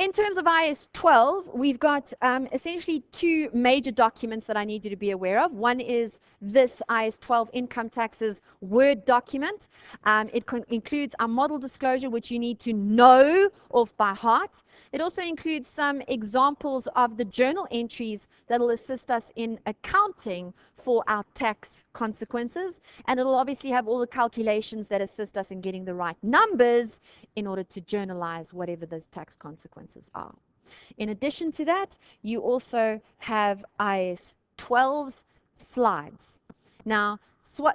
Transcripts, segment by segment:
in terms of IAS 12, we've got essentially two major documents that I need you to be aware of. One is this IAS 12 income taxes Word document. It includes our model disclosure, which you need to know off by heart. It also includes some examples of the journal entries that will assist us in accounting for our tax consequences. And it'll obviously have all the calculations that assist us in getting the right numbers in order to journalize whatever those tax consequences are. In addition to that, you also have IAS 12's slides. Now,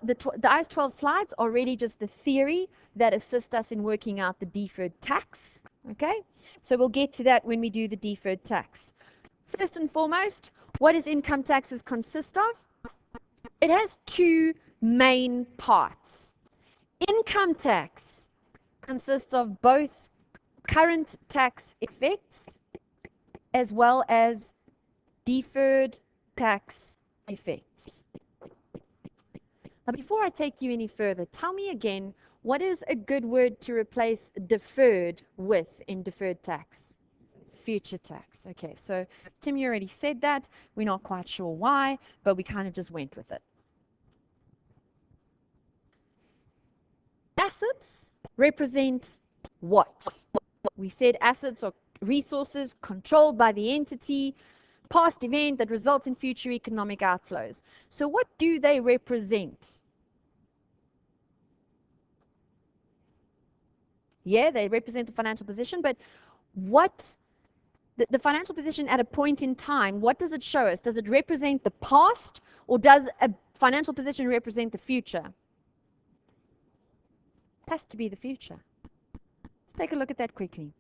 the IAS 12 slides are really just the theory that assist us in working out the deferred tax. Okay, so we'll get to that when we do the deferred tax. First and foremost, what does income taxes consist of? It has two main parts. Income tax consists of both current tax effects as well as deferred tax effects. Now, before I take you any further, tell me again, what is a good word to replace deferred with in deferred tax? Future tax. Okay, so Kim, you already said that. We're not quite sure why, but we kind of just went with it. Assets represent what? We said assets are resources controlled by the entity, past event that results in future economic outflows. So what do they represent? Yeah, they represent the financial position, but what, the financial position at a point in time, what does it show us? Does it represent the past, or does a financial position represent the future? It has to be the future. Let's take a look at that quickly.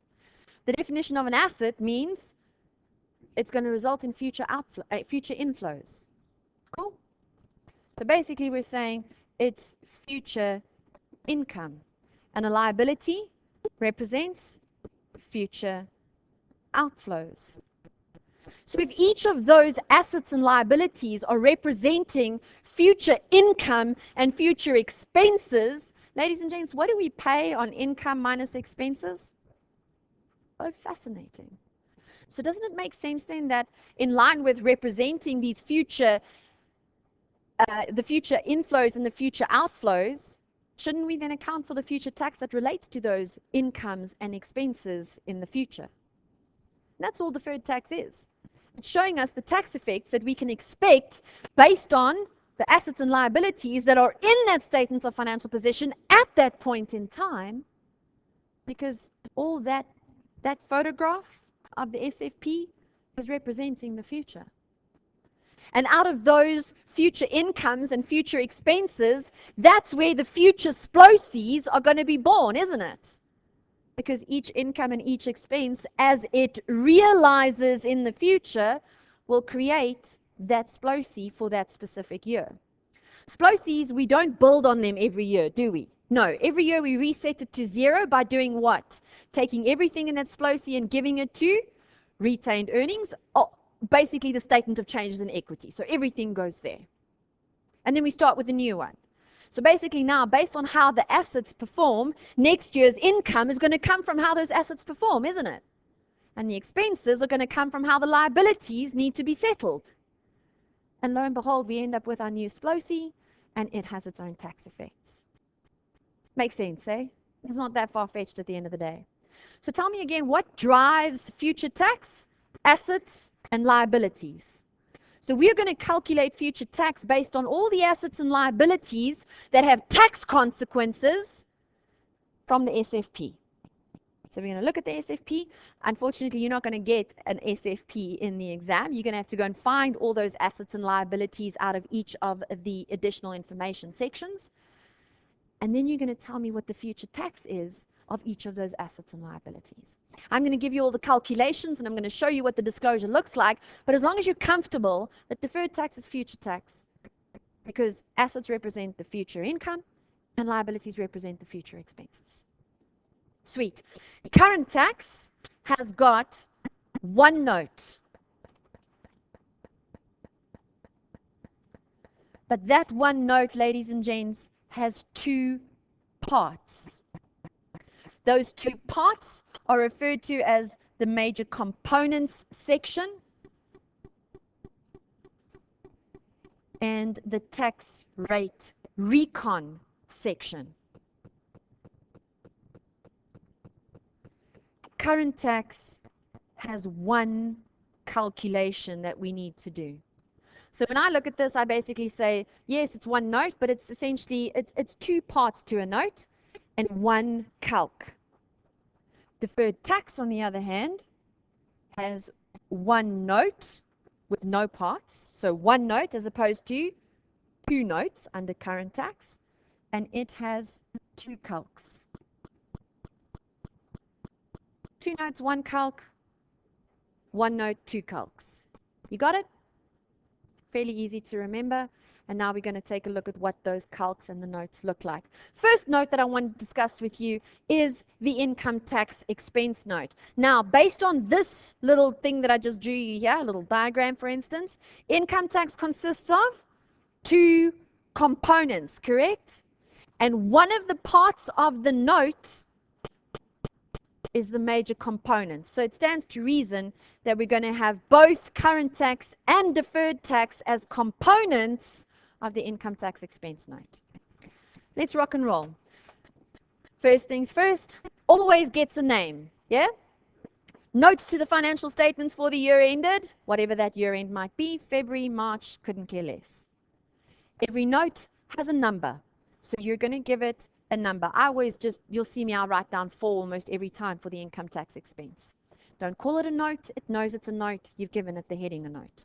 The definition of an asset means it's going to result in future inflows. Cool? So basically we're saying it's future income. And a liability represents future outflows. So if each of those assets and liabilities are representing future income and future expenses, ladies and gents, what do we pay on income minus expenses? Oh, fascinating. So doesn't it make sense then that in line with representing these future, the future inflows and the future outflows, shouldn't we then account for the future tax that relates to those incomes and expenses in the future? And that's all deferred tax is. It's showing us the tax effects that we can expect based on the assets and liabilities that are in that statement of financial position at that point in time, because all that photograph of the SFP is representing the future. And out of those future incomes and future expenses, that's where the future explosives are going to be born, isn't it? Because each income and each expense, as it realizes in the future, will create that explosive for that specific year. Explosives, we don't build on them every year, do we? No, every year we reset it to zero by doing what? Taking everything in that explosive and giving it to retained earnings, basically the statement of changes in equity. So everything goes there. And then we start with a new one. So basically now, based on how the assets perform, next year's income is going to come from how those assets perform, isn't it? And the expenses are going to come from how the liabilities need to be settled. And lo and behold, we end up with our new explosive, and it has its own tax effects. Makes sense, eh? It's not that far-fetched at the end of the day. So tell me again, what drives future tax? Assets and liabilities. So we're going to calculate future tax based on all the assets and liabilities that have tax consequences from the SFP. So we're going to look at the SFP. Unfortunately, you're not going to get an SFP in the exam. You're going to have to go and find all those assets and liabilities out of each of the additional information sections. And then you're going to tell me what the future tax is of each of those assets and liabilities. I'm going to give you all the calculations, and I'm going to show you what the disclosure looks like. But as long as you're comfortable that deferred tax is future tax, because assets represent the future income and liabilities represent the future expenses. Sweet. Current tax has got one note. But that one note, ladies and gents, has two parts. Those two parts are referred to as the major components section, and the tax rate recon section. Current tax has one calculation that we need to do. So when I look at this, I basically say, yes, it's one note, but it's essentially, it's two parts to a note and one calc. Deferred tax, on the other hand, has one note with no parts. So one note as opposed to two notes under current tax, and it has two calcs. Two notes, one calc, one note, two calcs. You got it? Fairly easy to remember. And now we're going to take a look at what those calcs and the notes look like. First note that I want to discuss with you is the income tax expense note. Now, based on this little thing that I just drew you here, a little diagram for instance, income tax consists of two components, correct? And one of the parts of the note is the major component. So it stands to reason that we're going to have both current tax and deferred tax as components of the income tax expense note. Let's rock and roll. First things first, always gets a name, yeah? Notes to the financial statements for the year ended, whatever that year end might be, February, March, couldn't care less. Every note has a number, so you're going to give it a number. I always you'll see me, I'll write down 4 almost every time for the income tax expense. Don't call it a note, it knows it's a note, you've given it the heading a note.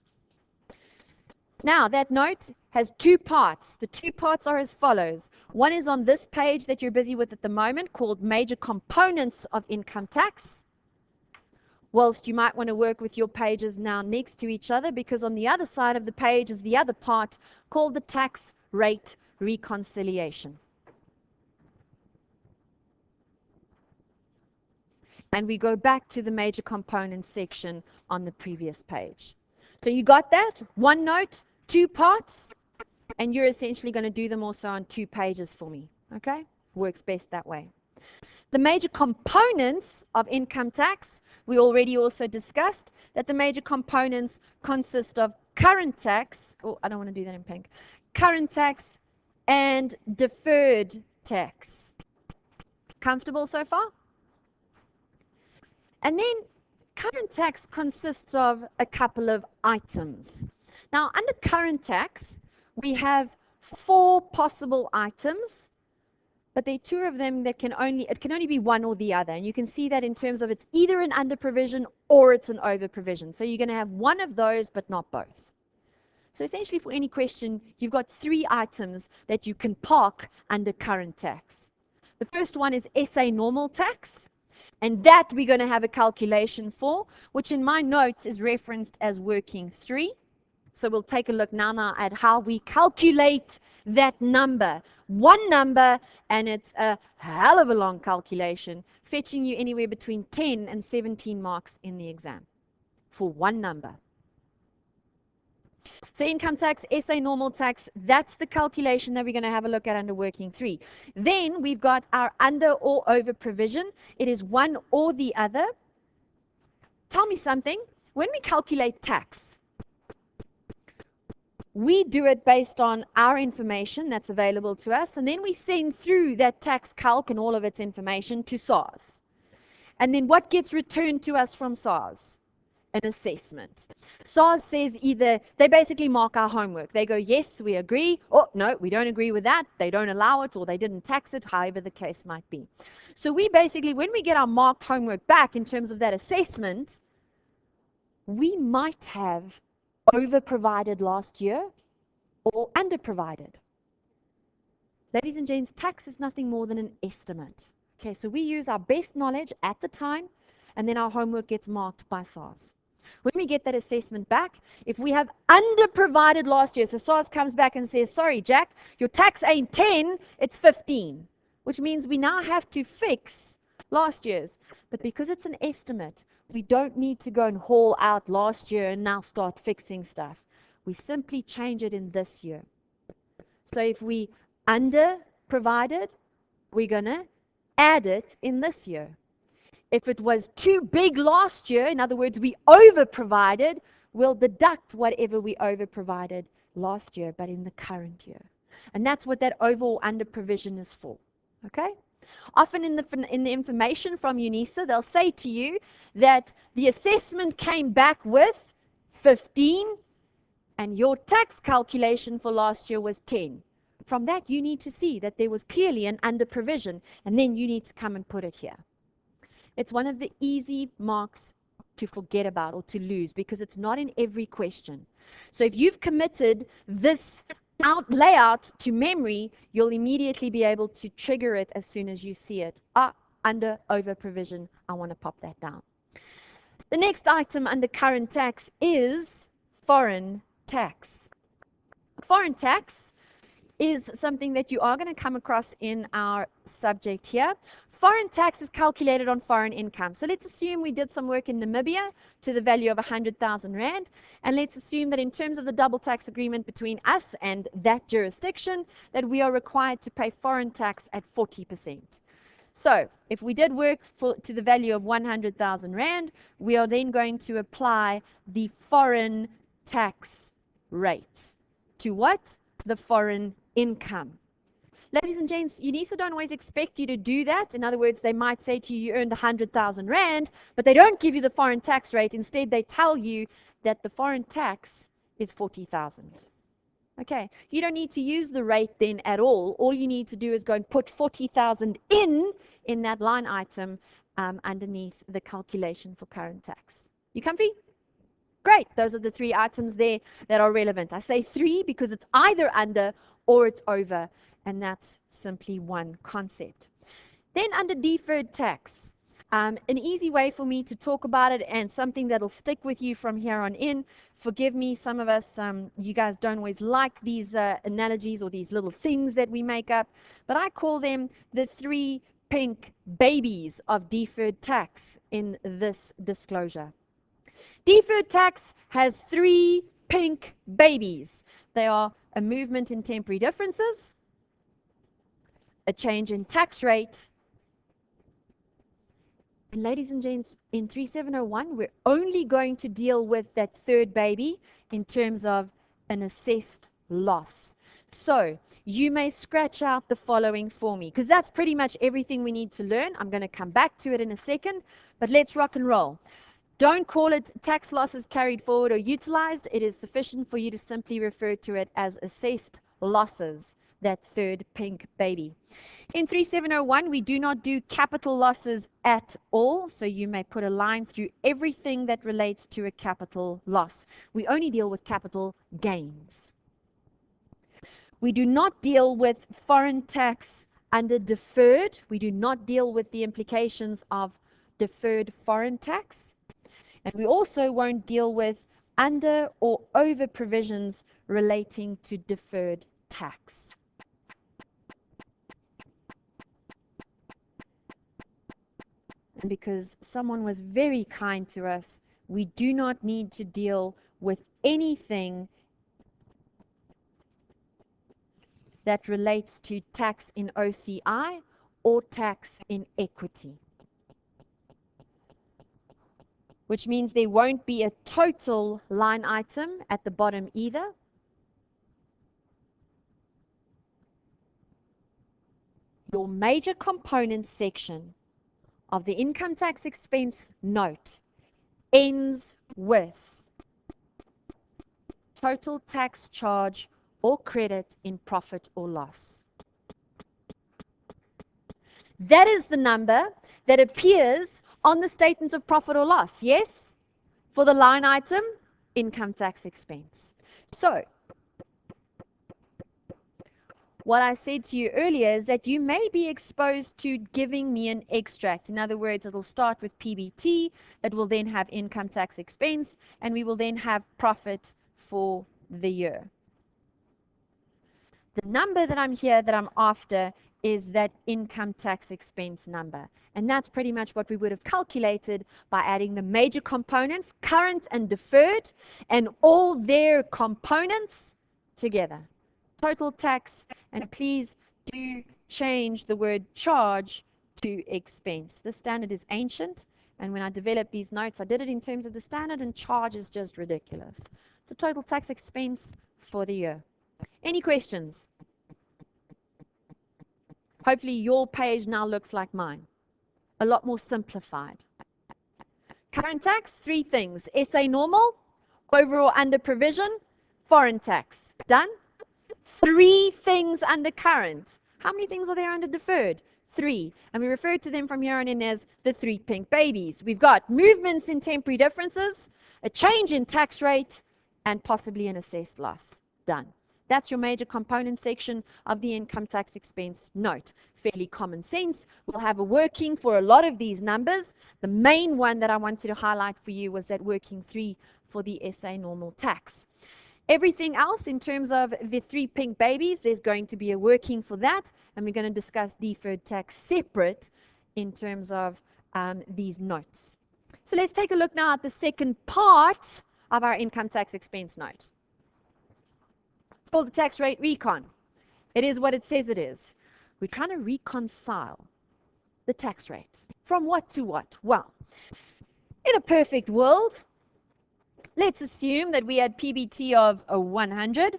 Now, that note has two parts. The two parts are as follows. One is on this page that you're busy with at the moment called Major Components of Income Tax. Whilst you might want to work with your pages now next to each other, because on the other side of the page is the other part called the Tax Rate Reconciliation. And we go back to the Major Components section on the previous page. So you got that? One note, two parts, and you're essentially going to do them also on 2 pages for me. Okay? Works best that way. The major components of income tax, we already also discussed that the major components consist of current tax, oh, I don't want to do that in pink, current tax and deferred tax. Comfortable so far? And then current tax consists of a couple of items. Now, under current tax, we have 4 possible items, but there are 2 of them that it can only be one or the other. And you can see that in terms of it's either an under provision or it's an over provision. So you're going to have one of those, but not both. So essentially for any question, you've got 3 items that you can park under current tax. The first one is SA normal tax. And that we're going to have a calculation for, which in my notes is referenced as working 3. So we'll take a look now at how we calculate that number. One number, and it's a hell of a long calculation, fetching you anywhere between 10 and 17 marks in the exam for one number. So income tax, SA normal tax, that's the calculation that we're going to have a look at under working 3. Then we've got our under or over provision. It is one or the other. Tell me something. When we calculate tax, we do it based on our information that's available to us, and then we send through that tax calc and all of its information to SARS. And then what gets returned to us from SARS? An assessment. SARS says either, they basically mark our homework. They go, yes, we agree, or no, we don't agree with that. They don't allow it, or they didn't tax it, however the case might be. So we basically, when we get our marked homework back in terms of that assessment, we might have over-provided last year or under-provided. Ladies and gents, tax is nothing more than an estimate. Okay, so we use our best knowledge at the time, and then our homework gets marked by SARS. When we get that assessment back, if we have under-provided last year, so SARS comes back and says, sorry, Jack, your tax ain't 10, it's 15, which means we now have to fix last year's. But because it's an estimate, we don't need to go and haul out last year and now start fixing stuff. We simply change it in this year. So if we under-provided, we're going to add it in this year. If it was too big last year, in other words, we over-provided, we'll deduct whatever we over-provided last year, but in the current year. And that's what that over or under provision is for. Okay? Often in the information from UNISA, they'll say to you that the assessment came back with 15 and your tax calculation for last year was 10. From that, you need to see that there was clearly an under provision, and then you need to come and put it here. It's one of the easy marks to forget about or to lose because it's not in every question. So if you've committed this layout to memory, you'll immediately be able to trigger it as soon as you see it. Under over provision, I want to pop that down. The next item under current tax is foreign tax. Foreign tax is something that you are going to come across in our subject here. Foreign tax is calculated on foreign income. So let's assume we did some work in Namibia to the value of 100,000 Rand. And let's assume that in terms of the double tax agreement between us and that jurisdiction, that we are required to pay foreign tax at 40%. So if we did work to the value of 100,000 Rand, we are then going to apply the foreign tax rate. To what? The foreign income. Ladies and gents, UNISA don't always expect you to do that. In other words, they might say to you, you earned 100,000 Rand, but they don't give you the foreign tax rate. Instead, they tell you that the foreign tax is 40,000. Okay, you don't need to use the rate then at all. All you need to do is go and put 40,000 in that line item underneath the calculation for current tax. You comfy? Great, those are the three items there that are relevant. I say three because it's either under or it's over, and that's simply one concept. Then under deferred tax, an easy way for me to talk about it and something that'll stick with you from here on in. Forgive me, some of us, you guys don't always like these analogies or these little things that we make up, but I call them the three pink babies of deferred tax in this disclosure. Deferred tax has three pink babies. They are a movement in temporary differences, a change in tax rate, and ladies and gents, in 3701, we're only going to deal with that third baby in terms of an assessed loss. So you may scratch out the following for me, because that's pretty much everything we need to learn. I'm going to come back to it in a second, but let's rock and roll. Don't call it tax losses carried forward or utilized. It is sufficient for you to simply refer to it as assessed losses, that third pink baby. In 3701, we do not do capital losses at all, so you may put a line through everything that relates to a capital loss. We only deal with capital gains. We do not deal with foreign tax under deferred. We do not deal with the implications of deferred foreign tax. And we also won't deal with under or over provisions relating to deferred tax. And because someone was very kind to us, we do not need to deal with anything that relates to tax in OCI or tax in equity. Which means there won't be a total line item at the bottom either. Your major components section of the income tax expense note ends with total tax charge or credit in profit or loss. That is the number that appears on the statement of profit or loss, yes? For the line item, income tax expense. So, what I said to you earlier is that you may be exposed to giving me an extract. In other words, it'll start with PBT, it will then have income tax expense, and we will then have profit for the year. The number that I'm after is that income tax expense number. And that's pretty much what we would have calculated by adding the major components, current and deferred, and all their components together. Total tax, and please do change the word charge to expense. The standard is ancient, and when I developed these notes, I did it in terms of the standard, and charge is just ridiculous. So total tax expense for the year. Any questions? Hopefully your page now looks like mine, a lot more simplified. Current tax, 3 things: SA normal, over or under provision, foreign tax. Done? 3 things under current. How many things are there under deferred? 3. And we refer to them from here on in as the 3 pink babies. We've got movements in temporary differences, a change in tax rate, and possibly an assessed loss. Done. That's your major component section of the income tax expense note. Fairly common sense. We'll have a working for a lot of these numbers. The main one that I wanted to highlight for you was that working 3 for the SA normal tax. Everything else in terms of the 3 pink babies, there's going to be a working for that, and we're going to discuss deferred tax separate in terms of these notes. So let's take a look now at the second part of our income tax expense note. It's called the tax rate recon. It is what it says it is. We're trying to reconcile the tax rate. From what to what? Well, in a perfect world, let's assume that we had PBT of 100.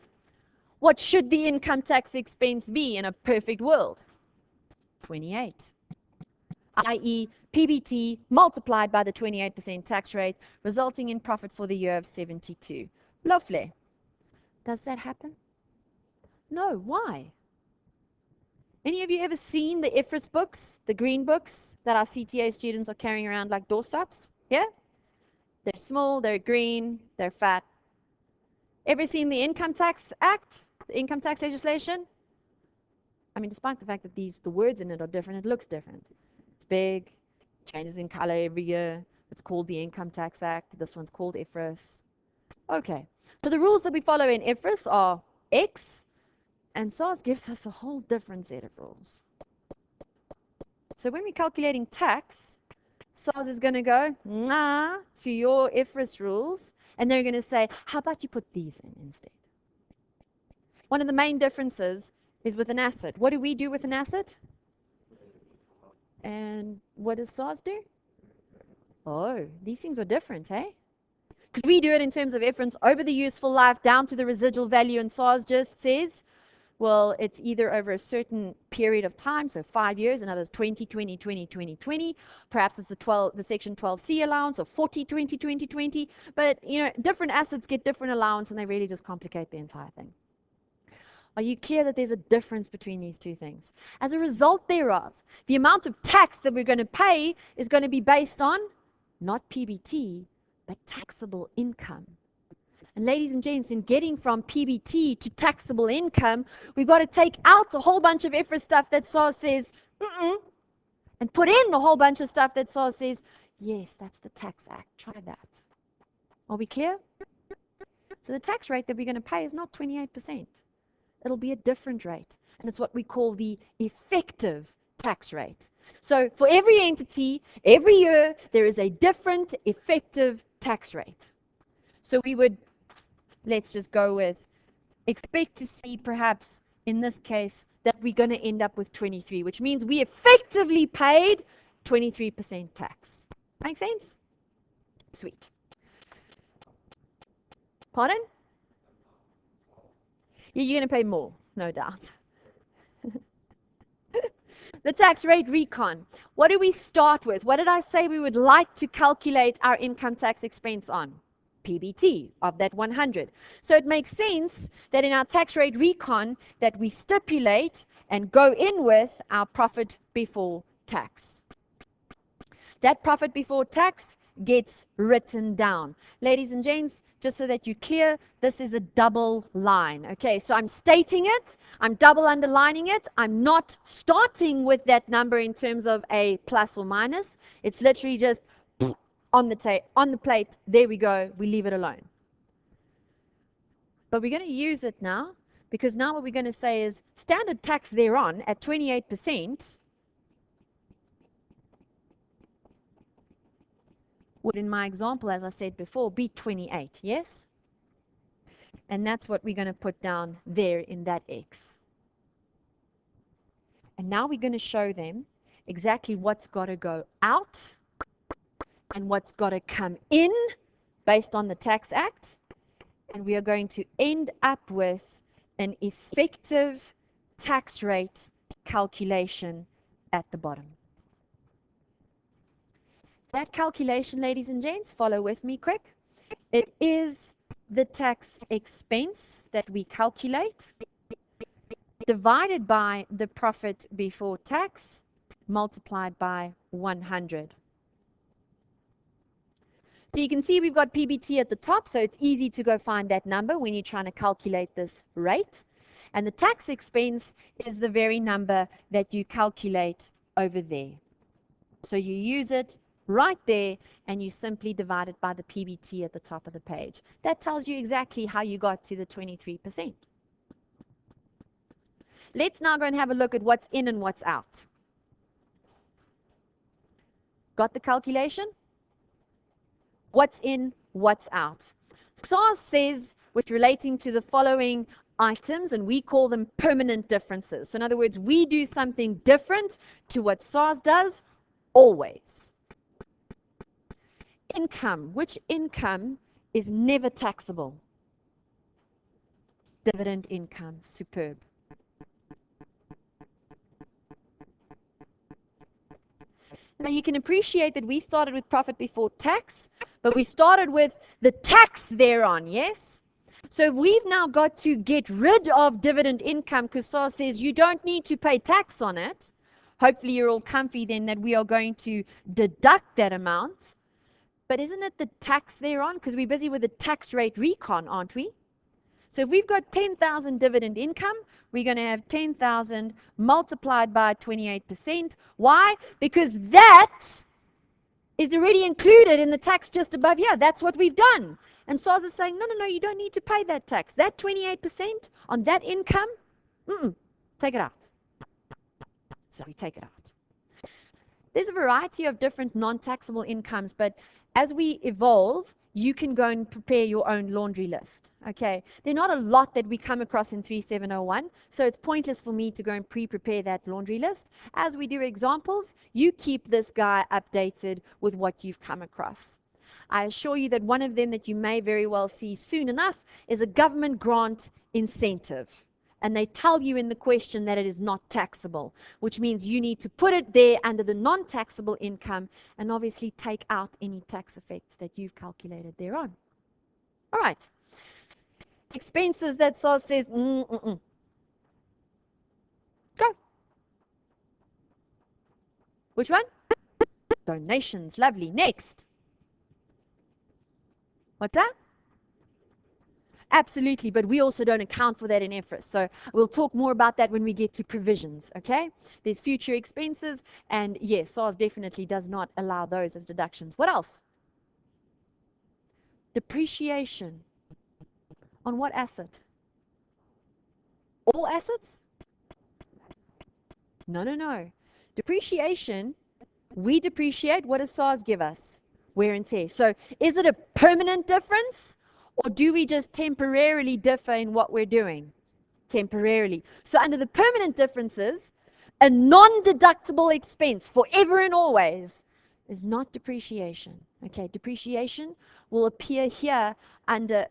What should the income tax expense be in a perfect world? 28. i.e. PBT multiplied by the 28% tax rate, resulting in profit for the year of 72. Lovely. Does that happen? No. Why? Any of you ever seen the IFRS books, the green books that our CTA students are carrying around like doorstops? Yeah? They're small, they're green, they're fat. Ever seen the Income Tax Act, the income tax legislation? I mean, despite the fact that the words in it are different, it looks different. It's big, changes in color every year. It's called the Income Tax Act. This one's called IFRS. Okay, so the rules that we follow in IFRS are X, and SARS gives us a whole different set of rules. So when we're calculating tax, SARS is going to go nah to your IFRS rules, and they're going to say, how about you put these in instead? One of the main differences is with an asset. What do we do with an asset? And what does SARS do? Oh, these things are different, hey? Because we do it in terms of inference over the useful life down to the residual value, and SARS just says, well, it's either over a certain period of time, so 5 years, and others 20, 20, 20, 20, 20. Perhaps it's the Section 12C allowance, or 40, 20, 20, 20. But, you know, different assets get different allowance, and they really just complicate the entire thing. Are you clear that there's a difference between these two things? As a result thereof, the amount of tax that we're going to pay is going to be based on not PBT, but taxable income. And ladies and gents, in getting from PBT to taxable income, we've got to take out a whole bunch of IFRS stuff that SARS says, and put in a whole bunch of stuff that SARS says, yes, that's the Tax Act. Try that. Are we clear? So the tax rate that we're going to pay is not 28%. It'll be a different rate. And it's what we call the effective tax rate. So for every entity, every year, there is a different effective tax rate. So we would, let's just go with, expect to see perhaps in this case that we're going to end up with 23, which means we effectively paid 23% tax. Make sense? Sweet. Pardon? You're going to pay more, no doubt. The tax rate recon. What do we start with? What did I say we would like to calculate our income tax expense on? PBT of that 100. So it makes sense that in our tax rate recon that we stipulate and go in with our profit before tax. That profit before tax gets written down. Ladies and gents, just so that you're clear, this is a double line. Okay, so I'm stating it, I'm double underlining it, I'm not starting with that number in terms of a plus or minus. It's literally just on the plate, there we go, we leave it alone. But we're going to use it now, because now what we're going to say is standard tax thereon at 28% would, in my example, as I said before, be 28, yes? And that's what we're going to put down there in that X. And now we're going to show them exactly what's got to go out and what's got to come in based on the Tax Act. And we are going to end up with an effective tax rate calculation at the bottom. That calculation, ladies and gents, follow with me quick. It is the tax expense that we calculate divided by the profit before tax multiplied by 100. So you can see we've got PBT at the top, so it's easy to go find that number when you're trying to calculate this rate. And the tax expense is the very number that you calculate over there. So you use it right there and you simply divide it by the PBT at the top of the page. That tells you exactly how you got to the 23%. Let's now go and have a look at what's in and what's out. Got the calculation? What's in, what's out. SARS says, with relating to the following items, and we call them permanent differences. So in other words, we do something different to what SARS does always. Income. Which income is never taxable? Dividend income. Superb. Now you can appreciate that we started with profit before tax, but we started with the tax thereon, yes? So we've now got to get rid of dividend income because SARS says you don't need to pay tax on it. Hopefully you're all comfy then that we are going to deduct that amount. But isn't it the tax thereon? Because we're busy with the tax rate recon, aren't we? So if we've got 10,000 dividend income, we're going to have 10,000 multiplied by 28%. Why? Because that is already included in the tax just above here. That's what we've done. And SARS is saying, no, you don't need to pay that tax. That 28% on that income, take it out. So we take it out. There's a variety of different non-taxable incomes, but as we evolve, you can go and prepare your own laundry list, okay? There are not a lot that we come across in 3701, so it's pointless for me to go and pre-prepare that laundry list. As we do examples, you keep this guy updated with what you've come across. I assure you that one of them that you may very well see soon enough is a government grant incentive. And they tell you in the question that it is not taxable, which means you need to put it there under the non-taxable income and obviously take out any tax effects that you've calculated thereon. All right. Expenses that SARS says, Go. Which one? Donations. Lovely. Next. What's that? Absolutely, but we also don't account for that in IFRS. So we'll talk more about that when we get to provisions, okay? There's future expenses, and yes, SARS definitely does not allow those as deductions. What else? Depreciation. On what asset? All assets? No. Depreciation, we depreciate. What does SARS give us? Wear and tear. So is it a permanent difference? Or do we just temporarily differ in what we're doing? Temporarily. So under the permanent differences, a non-deductible expense forever and always is not depreciation. Okay, depreciation will appear here under,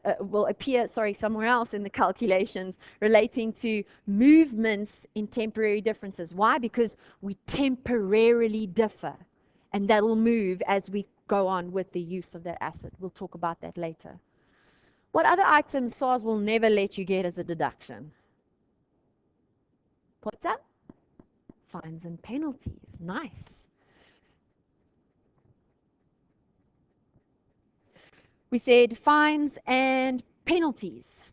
somewhere else in the calculations relating to movements in temporary differences. Why? Because we temporarily differ, and that will move as we go on with the use of that asset. We'll talk about that later. What other items SARS will never let you get as a deduction? What's that? Fines and penalties. Nice. We said fines and penalties.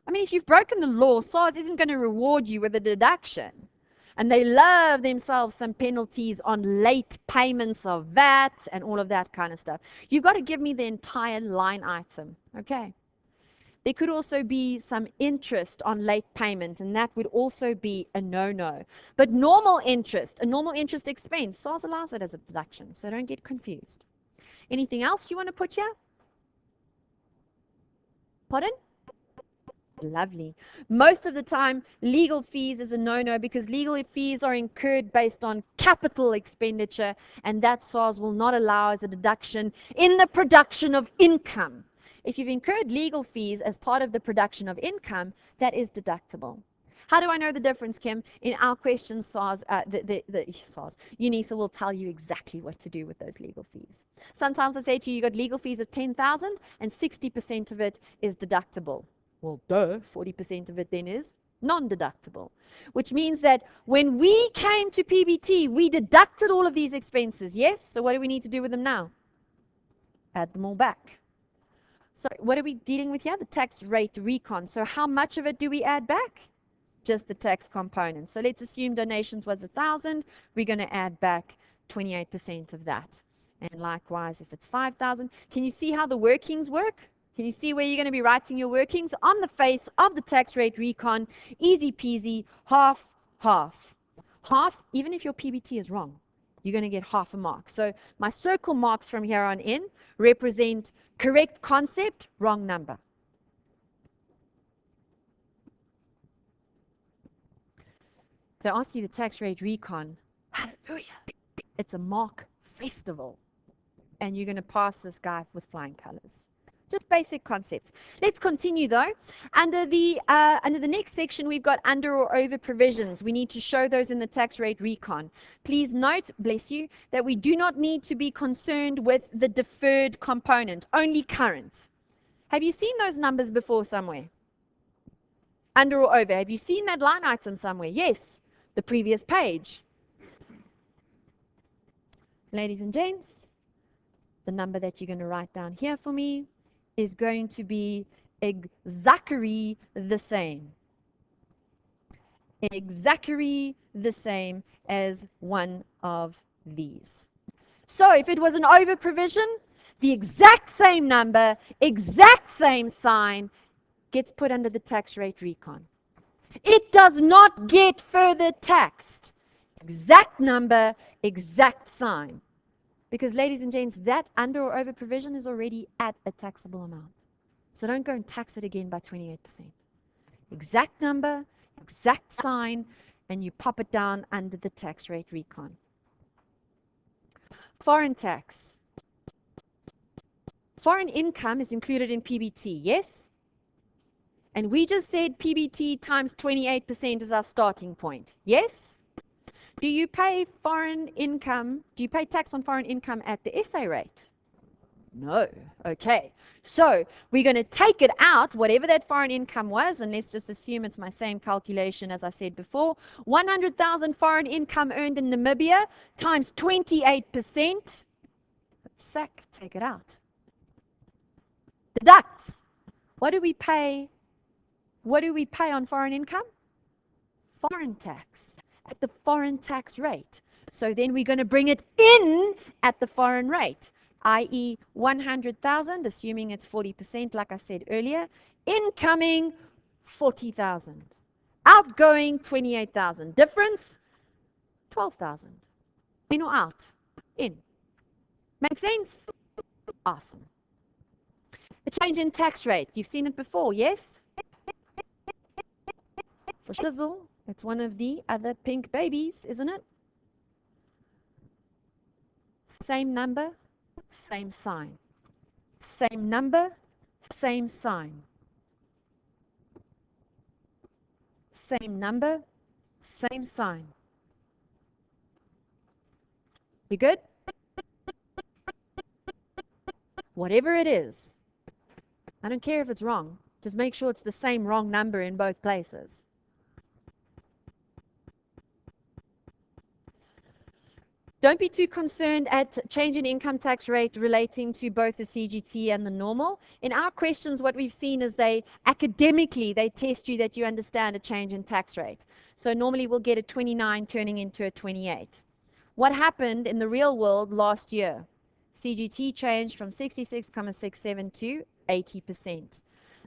I mean, if you've broken the law, SARS isn't going to reward you with a deduction. And they love themselves some penalties on late payments of VAT and all of that kind of stuff. You've got to give me the entire line item, okay? There could also be some interest on late payment, and that would also be a no-no. But normal interest, a normal interest expense, SARS allows it as a deduction, so don't get confused. Anything else you want to put here? Pardon? Lovely. Most of the time, legal fees is a no-no because legal fees are incurred based on capital expenditure, and that SARS will not allow as a deduction in the production of income. If you've incurred legal fees as part of the production of income, that is deductible. How do I know the difference, Kim? In our question, SARS, UNISA will tell you exactly what to do with those legal fees. Sometimes I say to you, you got legal fees of 10,000 and 60% of it is deductible. Well, duh, 40% of it then is non-deductible, which means that when we came to PBT, we deducted all of these expenses, yes? So what do we need to do with them now? Add them all back. So what are we dealing with here? The tax rate recon. So how much of it do we add back? Just the tax component. So let's assume donations was 1,000. We're going to add back 28% of that. And likewise, if it's 5,000, can you see how the workings work? Can you see where you're going to be writing your workings? On the face of the tax rate recon, easy peasy, half, half. Half, even if your PBT is wrong, you're going to get half a mark. So my circle marks from here on in represent correct concept, wrong number. They ask you the tax rate recon. Hallelujah. It's a mark festival. And you're going to pass this guy with flying colors. Just basic concepts. Let's continue though. Under the next section, we've got under or over provisions. We need to show those in the tax rate recon. Please note, bless you, that we do not need to be concerned with the deferred component, only current. Have you seen those numbers before somewhere? Under or over. Have you seen that line item somewhere? Yes. The previous page. Ladies and gents, the number that you're going to write down here for me is going to be exactly the same. Exactly the same as one of these. So if it was an over provision, the exact same number, exact same sign gets put under the tax rate recon. It does not get further taxed. Exact number, exact sign. Because, ladies and gents, that under or over provision is already at a taxable amount. So don't go and tax it again by 28%. Exact number, exact sign, and you pop it down under the tax rate recon. Foreign tax. Foreign income is included in PBT, yes? And we just said PBT times 28% is our starting point, yes? Do you pay foreign income, do you pay tax on foreign income at the SA rate? No. Okay. So we're going to take it out, whatever that foreign income was, and let's just assume it's my same calculation as I said before. 100,000 foreign income earned in Namibia times 28%. Sack, take it out. Deduct. What do we pay? What do we pay on foreign income? Foreign tax. At the foreign tax rate. So then we're going to bring it in at the foreign rate, i.e. 100,000, assuming it's 40%, like I said earlier. Incoming, 40,000. Outgoing, 28,000. Difference, 12,000. In or out? In. Make sense? Awesome. A change in tax rate. You've seen it before, yes? For shizzle. It's one of the other pink babies, isn't it? Same number, same sign. Same number, same sign. Same number, same sign. We good? Whatever it is, I don't care if it's wrong. Just make sure it's the same wrong number in both places. Don't be too concerned at change in income tax rate relating to both the CGT and the normal. In our questions, what we've seen is academically, they test you that you understand a change in tax rate. So normally we'll get a 29 turning into a 28. What happened in the real world last year? CGT changed from 66.67 to 80%.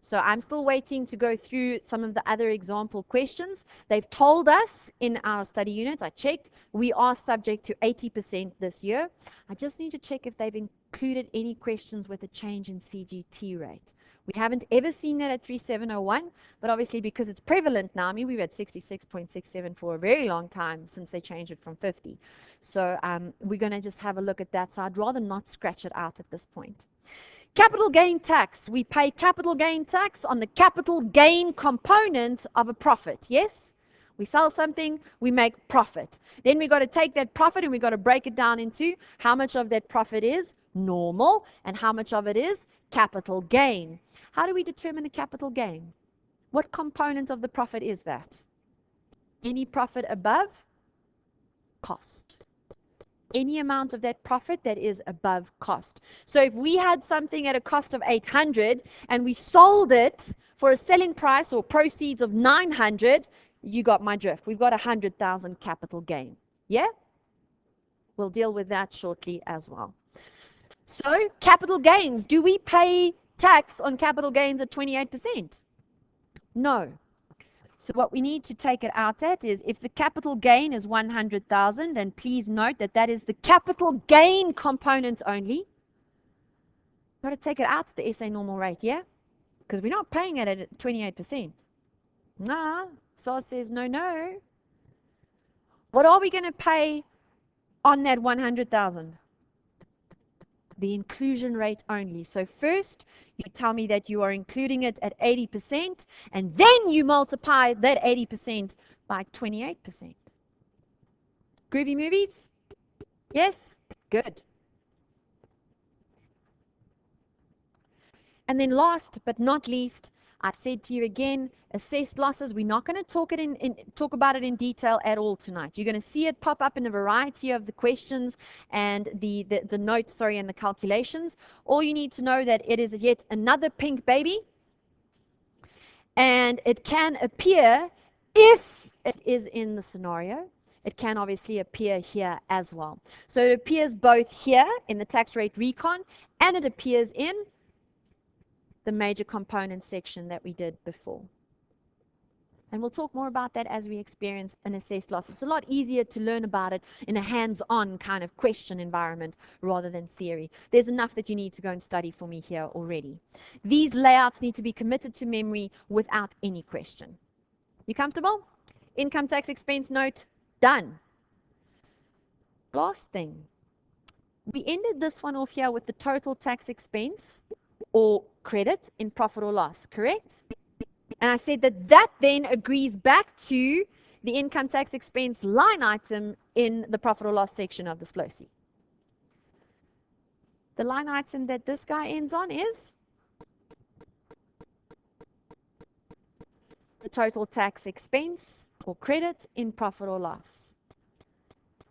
So I'm still waiting to go through some of the other example questions. They've told us in our study units, I checked, we are subject to 80% this year. I just need to check if they've included any questions with a change in CGT rate. We haven't ever seen that at 3701, but obviously because it's prevalent now, I mean, we've had 66.67 for a very long time since they changed it from 50. So we're going to just have a look at that. So I'd rather not scratch it out at this point. Capital gain tax. We pay capital gain tax on the capital gain component of a profit. Yes? We sell something, we make profit. Then we got to take that profit and we got to break it down into how much of that profit is normal and how much of it is capital gain. How do we determine the capital gain? What component of the profit is that? Any profit above cost. Any amount of that profit that is above cost. So if we had something at a cost of 800 and we sold it for a selling price or proceeds of 900, you got my drift. We've got 100,000 capital gain. Yeah? We'll deal with that shortly as well. So capital gains, do we pay tax on capital gains at 28%? No. So what we need to take it out at is if the capital gain is 100,000, and please note that that is the capital gain component only, you've got to take it out to the SA normal rate, yeah? Because we're not paying it at 28%. Nah, SARS says no, no. What are we going to pay on that 100,000? The inclusion rate only. So first, you tell me that you are including it at 80%, and then you multiply that 80% by 28%. Groovy movies? Yes? Good. And then last but not least, I said to you again, assessed losses. We're not going to talk about it in detail at all tonight. You're going to see it pop up in a variety of the questions and the notes, and the calculations. All you need to know that it is yet another pink baby, and it can appear, if it is in the scenario, it can obviously appear here as well. So it appears both here in the tax rate recon, and it appears in the major component section that we did before. And we'll talk more about that as we experience an assessed loss. It's a lot easier to learn about it in a hands-on kind of question environment rather than theory. There's enough that you need to go and study for me here already. These layouts need to be committed to memory without any question. You comfortable? Income tax expense note, done. Last thing. We ended this one off here with the total tax expense or credit in profit or loss, correct? And I said that that then agrees back to the income tax expense line item in the profit or loss section of this flowsheet. The line item that this guy ends on is the total tax expense or credit in profit or loss.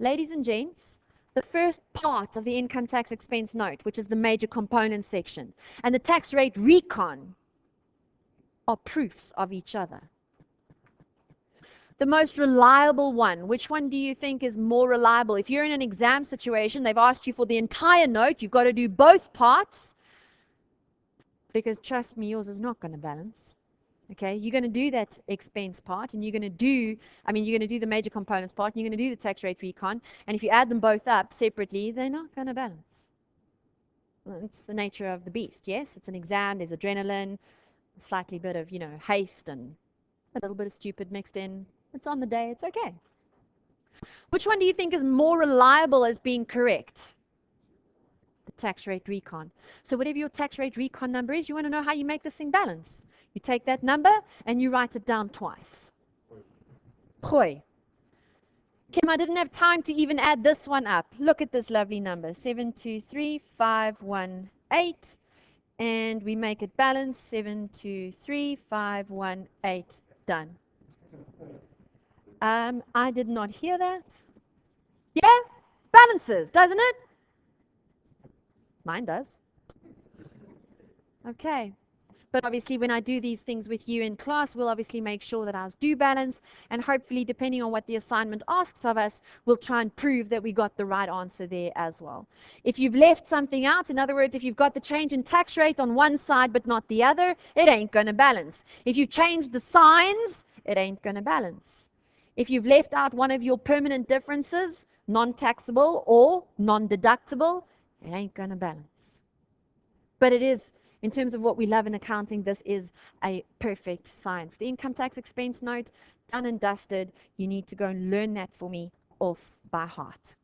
Ladies and gents, the first part of the income tax expense note, which is the major component section, and the tax rate recon are proofs of each other. The most reliable one, which one do you think is more reliable? If you're in an exam situation, they've asked you for the entire note, you've got to do both parts, because trust me, yours is not going to balance. Okay, you're going to do that expense part, and you're going to do the major components part, and you're going to do the tax rate recon, and if you add them both up separately, they're not going to balance. Well, it's the nature of the beast, yes? It's an exam, there's adrenaline, a slightly bit of, haste, and a little bit of stupid mixed in. It's on the day, it's okay. Which one do you think is more reliable as being correct? The tax rate recon. So whatever your tax rate recon number is, you want to know how you make this thing balance. You take that number and you write it down twice. Hoi. Kim, I didn't have time to even add this one up. Look at this lovely number, 723518, and we make it balance, 723518, done. I did not hear that. Yeah, balances, doesn't it? Mine does. Okay. But obviously, when I do these things with you in class, we'll obviously make sure that ours do balance. And hopefully, depending on what the assignment asks of us, we'll try and prove that we got the right answer there as well. If you've left something out, in other words, if you've got the change in tax rate on one side but not the other, it ain't going to balance. If you've changed the signs, it ain't going to balance. If you've left out one of your permanent differences, non-taxable or non-deductible, it ain't going to balance. But it is In terms of what we love in accounting, this is a perfect science. The income tax expense note, done and dusted. You need to go and learn that for me off by heart.